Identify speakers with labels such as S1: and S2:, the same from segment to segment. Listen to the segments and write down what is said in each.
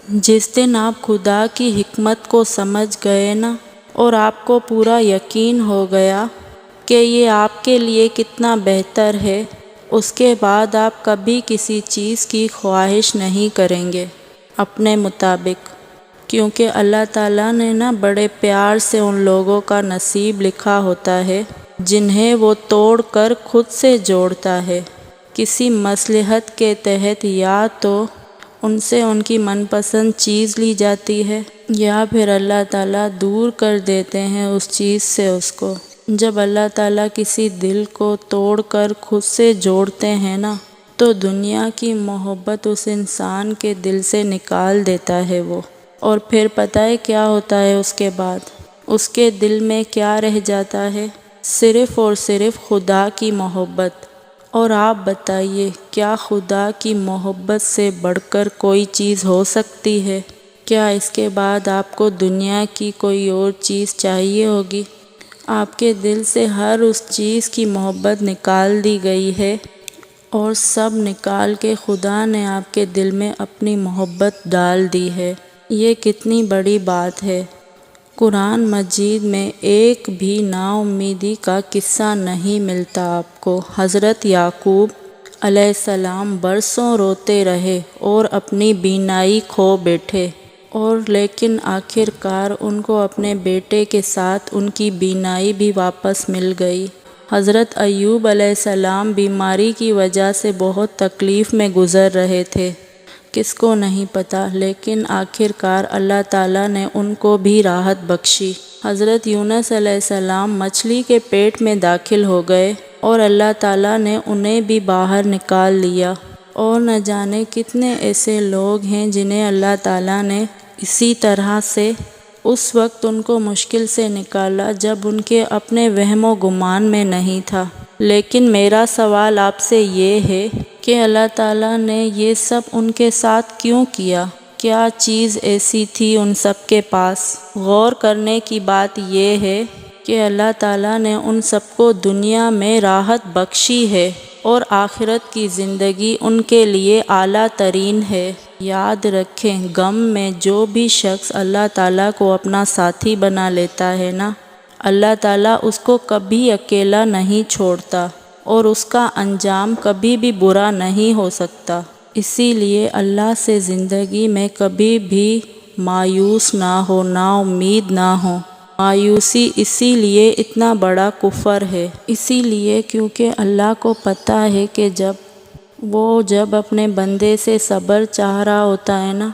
S1: جس دن آپ خدا کی حکمت کو سمجھ گئے نا، اور آپ کو پورا یقین ہو گیا کہ یہ آپ کے لیے کتنا بہتر ہے، اس کے بعد آپ کبھی کسی چیز کی خواہش نہیں کریں گے اپنے مطابق، کیونکہ اللہ تعالیٰ نے نا بڑے پیار سے ان لوگوں کا نصیب لکھا ہوتا ہے جنہیں وہ توڑ کر خود سے جوڑتا ہے کسی مصلحت کے تحت، یا تو ان سے ان کی من پسند چیز لی جاتی ہے یا پھر اللہ تعالیٰ دور کر دیتے ہیں اس چیز سے اس کو۔ جب اللہ تعالیٰ کسی دل کو توڑ کر خود سے جوڑتے ہیں نا، تو دنیا کی محبت اس انسان کے دل سے نکال دیتا ہے وہ، اور پھر پتہ ہے کیا ہوتا ہے اس کے بعد؟ اس کے دل میں کیا رہ جاتا ہے؟ صرف اور صرف خدا کی محبت۔ اور آپ بتائیے، کیا خدا کی محبت سے بڑھ کر کوئی چیز ہو سکتی ہے؟ کیا اس کے بعد آپ کو دنیا کی کوئی اور چیز چاہیے ہوگی؟ آپ کے دل سے ہر اس چیز کی محبت نکال دی گئی ہے، اور سب نکال کے خدا نے آپ کے دل میں اپنی محبت ڈال دی ہے۔ یہ کتنی بڑی بات ہے۔ قرآن مجید میں ایک بھی نا امیدی کا قصہ نہیں ملتا آپ کو۔ حضرت یعقوب علیہ السلام برسوں روتے رہے اور اپنی بینائی کھو بیٹھے، اور لیکن آخر کار ان کو اپنے بیٹے کے ساتھ ان کی بینائی بھی واپس مل گئی۔ حضرت ایوب علیہ السلام بیماری کی وجہ سے بہت تکلیف میں گزر رہے تھے، کس کو نہیں پتہ، لیکن آخر کار اللہ تعالیٰ نے ان کو بھی راحت بخشی۔ حضرت یونس علیہ السلام مچھلی کے پیٹ میں داخل ہو گئے اور اللہ تعالیٰ نے انہیں بھی باہر نکال لیا، اور نہ جانے کتنے ایسے لوگ ہیں جنہیں اللہ تعالیٰ نے اسی طرح سے اس وقت ان کو مشکل سے نکالا جب ان کے اپنے وہم و گمان میں نہیں تھا۔ لیکن میرا سوال آپ سے یہ ہے کہ اللہ تعالیٰ نے یہ سب ان کے ساتھ کیوں کیا؟ کیا چیز ایسی تھی ان سب کے پاس؟ غور کرنے کی بات یہ ہے کہ اللہ تعالیٰ نے ان سب کو دنیا میں راحت بخشی ہے، اور آخرت کی زندگی ان کے لیے اعلیٰ ترین ہے۔ یاد رکھیں، غم میں جو بھی شخص اللہ تعالیٰ کو اپنا ساتھی بنا لیتا ہے نا، اللہ تعالیٰ اس کو کبھی اکیلا نہیں چھوڑتا، اور اس کا انجام کبھی بھی برا نہیں ہو سکتا۔ اسی لیے اللہ سے زندگی میں کبھی بھی مایوس نہ ہو، نا امید نہ ہو۔ مایوسی اسی لیے اتنا بڑا کفر ہے، اسی لیے کیونکہ اللہ کو پتہ ہے کہ جب اپنے بندے سے صبر چاہ رہا ہوتا ہے نا،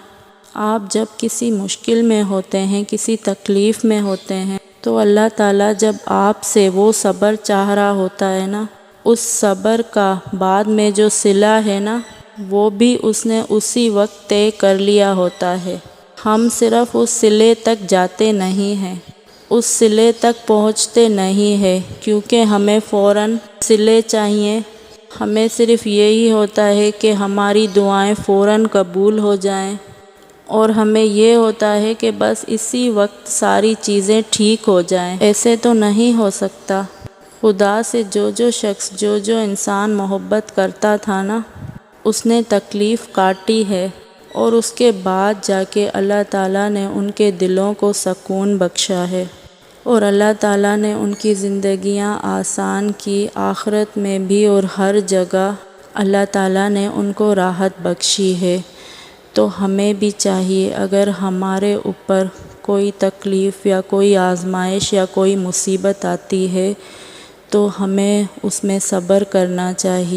S1: آپ جب کسی مشکل میں ہوتے ہیں، کسی تکلیف میں ہوتے ہیں، تو اللہ تعالیٰ جب آپ سے وہ صبر چاہ رہا ہوتا ہے نا، اس صبر کا بعد میں جو صلہ ہے نا، وہ بھی اس نے اسی وقت طے کر لیا ہوتا ہے۔ ہم صرف اس صلے تک جاتے نہیں ہیں، اس صلے تک پہنچتے نہیں ہیں، کیونکہ ہمیں فوراً صلے چاہیے۔ ہمیں صرف یہی ہوتا ہے کہ ہماری دعائیں فوراً قبول ہو جائیں، اور ہمیں یہ ہوتا ہے کہ بس اسی وقت ساری چیزیں ٹھیک ہو جائیں۔ ایسے تو نہیں ہو سکتا۔ خدا سے جو شخص جو انسان محبت کرتا تھا نا، اس نے تکلیف کاٹی ہے، اور اس کے بعد جا کے اللہ تعالیٰ نے ان کے دلوں کو سکون بخشا ہے، اور اللہ تعالیٰ نے ان کی زندگیاں آسان کی، آخرت میں بھی اور ہر جگہ اللہ تعالیٰ نے ان کو راحت بخشی ہے۔ تو ہمیں بھی چاہیے، اگر ہمارے اوپر کوئی تکلیف یا کوئی آزمائش یا کوئی مصیبت آتی ہے، تو ہمیں اس میں صبر کرنا چاہیے۔